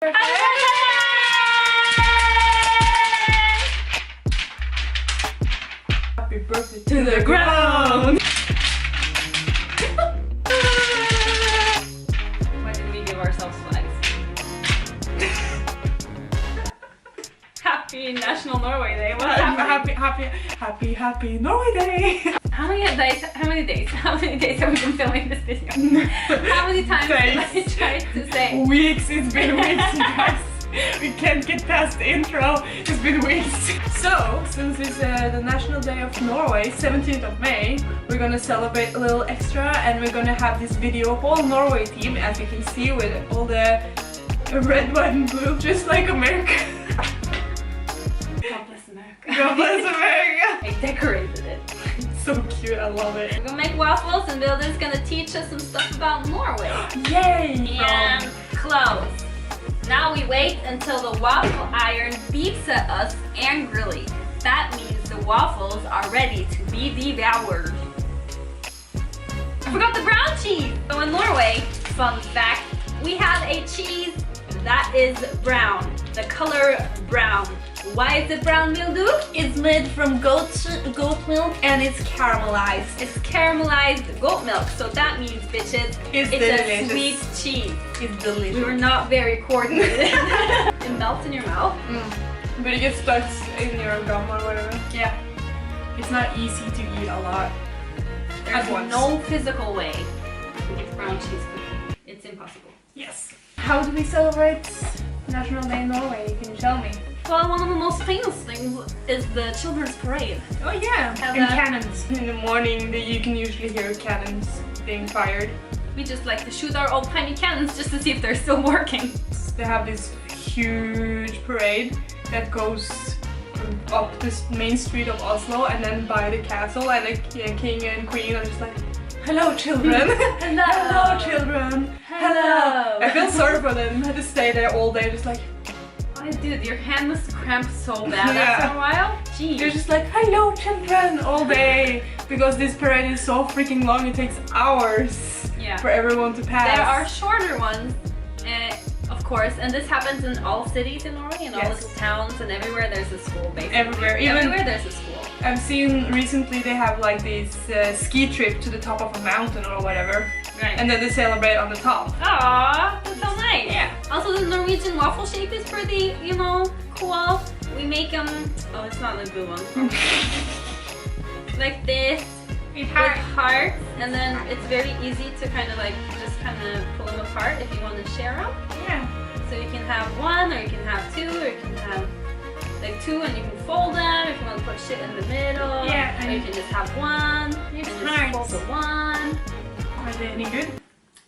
Happy birthday to the ground! When did we give ourselves flags? Happy National Norway Day. What's happening? Happy Norway Day! How many days have we been filming this video? How many times did I try to say? Weeks, it's been weeks, you guys. We can't get past the intro, it's been weeks. So, since it's the National Day of Norway, 17th of May, we're gonna celebrate a little extra and we're gonna have this video of all Norway team, as you can see, with all the red, white and blue, just like America. God bless America. God bless America! I decorated it. So cute, I love it. We're gonna make waffles and Vilde is gonna teach us some stuff about Norway. Yay! And clothes. Now we wait until the waffle iron beeps at us angrily. That means the waffles are ready to be devoured. I forgot the brown cheese! So in Norway, fun fact, we have a cheese that is brown. The color brown. Why is it brown, Vilde? It's made from goat milk and it's caramelized. It's caramelized goat milk, so that means, bitches, it's delicious. a sweet cheese. It's delicious. We were not very coordinated. It melts in your mouth. But it gets stuck in your gum or whatever. Yeah. It's not easy to eat a lot. There's no physical way to get brown cheese cookie. It's impossible. Yes. How do we celebrate National Day in Norway? Can you tell me? Well, one of the most famous things is the children's parade. Oh yeah, and cannons. In the morning you can usually hear cannons being fired. We just like to shoot our old tiny cannons just to see if they're still working. They have this huge parade that goes up this main street of Oslo and then by the castle, and the king and queen are just like, hello children! Hello! Hello children! Hello! I feel sorry for them. I had to stay there all day just like... Dude, your hand must cramp so bad after a while. Jeez. They're just like, hello children, all day. Because this parade is so freaking long, it takes hours for everyone to pass. There are shorter ones, of course, and this happens in all cities in Norway, in all little towns, and everywhere there's a school, basically. Everywhere There's a school. I've seen recently they have like this ski trip to the top of a mountain or whatever. Right. And then they celebrate on the top. Aww, that's so nice. Yeah. Also, the Norwegian waffle shape is pretty, cool. We make them, oh, it's not the blue one. Like this, with hearts, and then it's very easy to kind of just pull them apart if you want to share them. Yeah. So you can have one, or you can have two, or you can have like two and you can fold them if you want to put shit in the middle. Yeah. Or you can just have one, and just fold the one. Are they any good?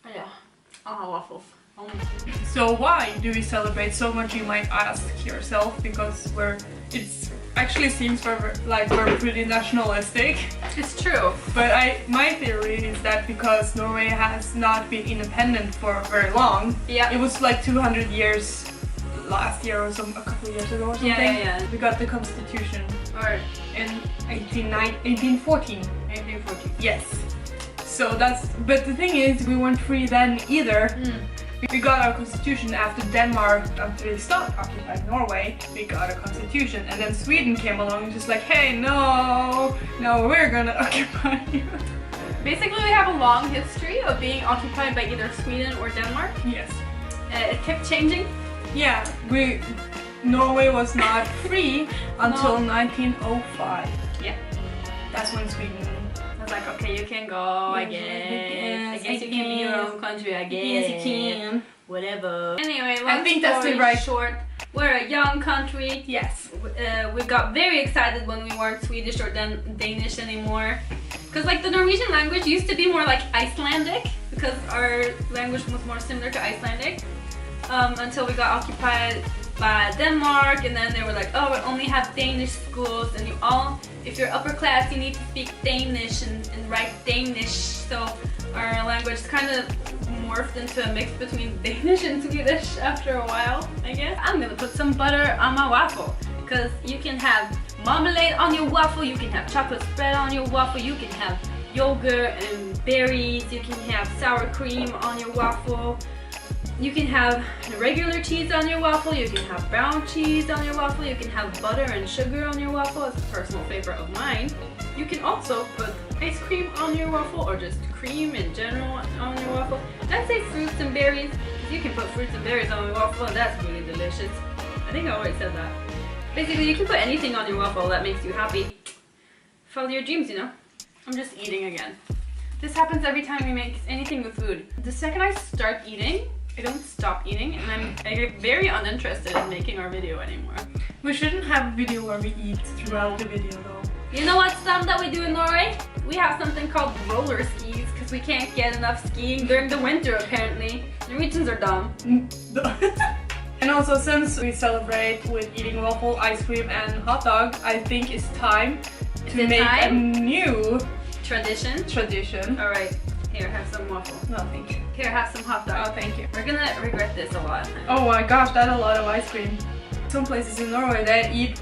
Yeah. Oh, waffles. So why do we celebrate so much, you might ask yourself, because it actually seems like we're pretty nationalistic. It's true. But my theory is that because Norway has not been independent for very long, it was like 200 years last year or a couple of years ago or something. Yeah. We got the constitution in 1814. 1814. Yes. So but the thing is, we weren't free then either. We got our constitution after they stopped occupying Norway. We got a constitution, and then Sweden came along and just like, hey, no, we're gonna occupy you. Basically, we have a long history of being occupied by either Sweden or Denmark. Yes. It kept changing. Yeah, Norway was not free until 1905. Yeah. That's when Sweden... I was like, okay, you can go, I guess you can be your own country, I guess. Yes, you can. Whatever. Anyway, I think that's the right short. We're a young country. Yes. We got very excited when we weren't Swedish or Danish anymore. Because the Norwegian language used to be more like Icelandic, because our language was more similar to Icelandic. Until we got occupied by Denmark, and then they were like, oh, we only have Danish schools, and if you're upper class, you need to speak Danish and write Danish. So our language kind of morphed into a mix between Danish and Swedish after a while, I guess. I'm gonna put some butter on my waffle, because you can have marmalade on your waffle, you can have chocolate spread on your waffle, you can have yogurt and berries, you can have sour cream on your waffle. You can have regular cheese on your waffle, you can have brown cheese on your waffle, you can have butter and sugar on your waffle. It's a personal favorite of mine. You can also put ice cream on your waffle or just cream in general on your waffle. I'd say fruits and berries. You can put fruits and berries on your waffle and that's really delicious. I think I already said that. Basically, you can put anything on your waffle that makes you happy. Follow your dreams, you know? I'm just eating again. This happens every time we make anything with food. The second I start eating, I don't stop eating, and I get very uninterested in making our video anymore. We shouldn't have a video where we eat throughout the video though. You know what's dumb that we do in Norway? We have something called roller skis because we can't get enough skiing during the winter apparently. Norwegians are dumb. And also, since we celebrate with eating waffle, ice cream and hot dog, I think it's time to make a new tradition. Alright, here, have some waffle. No, thank you. Here, have some hot dog. Oh, thank you. We're gonna regret this a lot. Oh my gosh, that's a lot of ice cream. Some places in Norway, they eat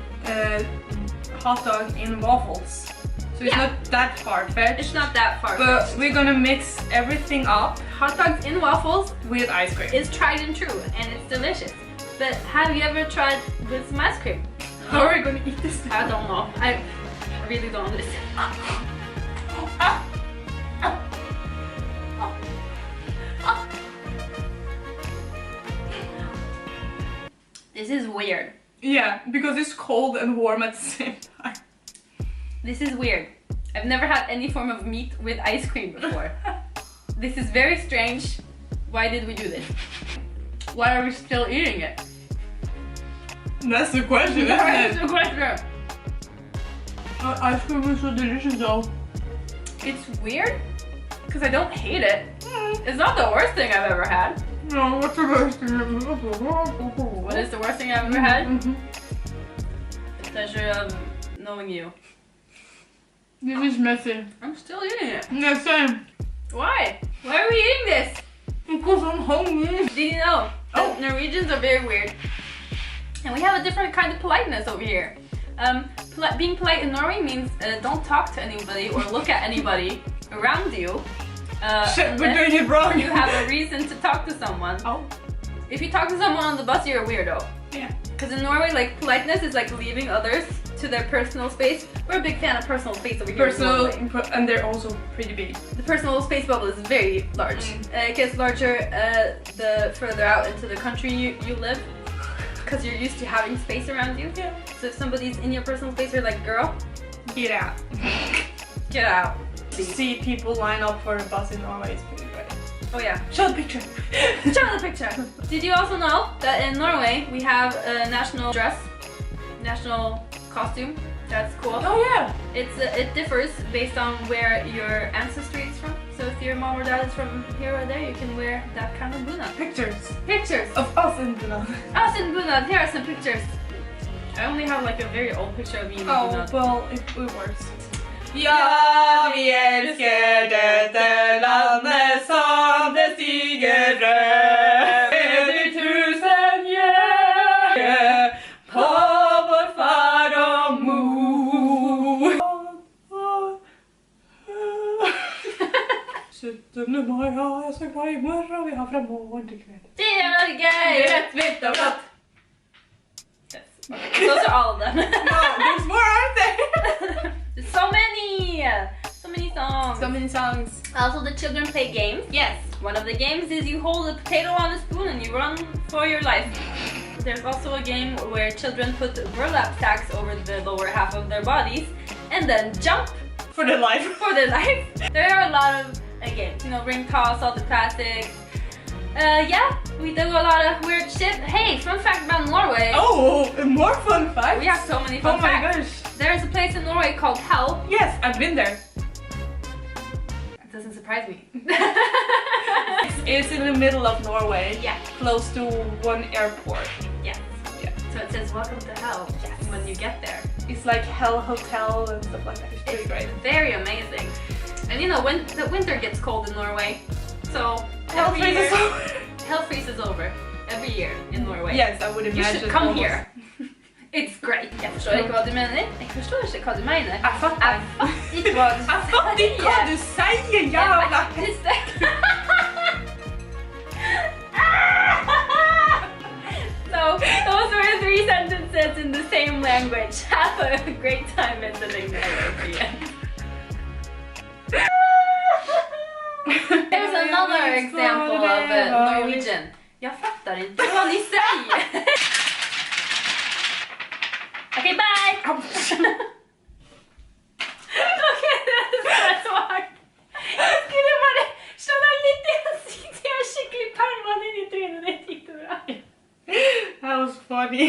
hot dog in waffles. So it's not that far-fetched. It's not that far-fetched. But we're gonna mix everything up. Hot dogs in waffles with ice cream. It's tried and true, and it's delicious. But have you ever tried with some ice cream? How are we gonna eat this? I don't know. I really don't understand. This is weird. Yeah, because it's cold and warm at the same time. This is weird. I've never had any form of meat with ice cream before. This is very strange. Why did we do this? Why are we still eating it? That's the question, That's the question. Ice cream is so delicious though. It's weird because I don't hate it. It's not the worst thing I've ever had. No, what's the worst thing I've ever had? What is the worst thing I've ever had? The pleasure of knowing you. This is messy. I'm still eating it. Yeah, same. Why? Why are we eating this? Because I'm hungry. Did you know that Norwegians are very weird? And we have a different kind of politeness over here. Being polite in Norway means don't talk to anybody or look at anybody around you. Shit, we're doing it wrong. You have a reason to talk to someone. Oh. If you talk to someone on the bus, you're a weirdo. Yeah. Because in Norway, like, politeness is like leaving others to their personal space. We're a big fan of personal space over here. And they're also pretty big. The personal space bubble is very large. It gets larger the further out into the country you live. Because you're used to having space around you. Yeah. So if somebody's in your personal space, you're like, girl, get out. Get out. To see people line up for a bus in Norway is pretty great. Oh yeah. Show the picture. Show the picture. Did you also know that in Norway we have a national dress, national costume? That's cool. Oh yeah. It differs based on where your ancestry is from. So if your mom or dad is from here or there, you can wear that kind of bunad. Pictures of us in bunad. Us in bunad. Here are some pictures. I only have like a very old picture of me in bunad. Oh well, it works. Ja, vi älskar detta landet som det stiger röd. Över 1000 år på vår far och mor. 17 maj har jag så glad imorgon. Vi har från morgon till kväll. Det är gay! Rätt, vitt och blått. Yes. Okay. Those are all of them. No, there's more, aren't there? There's so many! So many songs. So many songs. Also, the children play games. Yes. One of the games is you hold a potato on a spoon and you run for your life. There's also a game where children put burlap sacks over the lower half of their bodies and then jump for their life. There are a lot of games. You know, ring toss, all the classics. Yeah, we do a lot of weird shit. Hey, fun fact about Norway. Oh, more fun facts? We have so many fun facts. Oh my gosh. There's a place in Norway called Hell. Yes, I've been there. That doesn't surprise me. It's in the middle of Norway. Yeah. Close to one airport. Yes. Yeah. So it says welcome to Hell. Yes. When you get there. It's like Hell Hotel and stuff like that. It's pretty great. Very amazing. And you know, when the winter gets cold in Norway, so Hell freezes over. Hell freezes over every year in Norway. Yes, I would imagine. You should come here. It's great. Jeg forstår ikke hva du mener. Jeg forstår ikke hva du mener. Jeg fatter ikke hva du sier, jævla hest. So those were 3 sentences in the same language. Have a great time visiting Norway at the end. There's another example of Norwegian. Jag fattar inte vad ni säger. Okay, bye! Okay, that's smart. Jag skulle bare skjønne litt i ansiktet. Jeg har skikkelig permanent i trynet ditt. Gikk det bra? That was funny.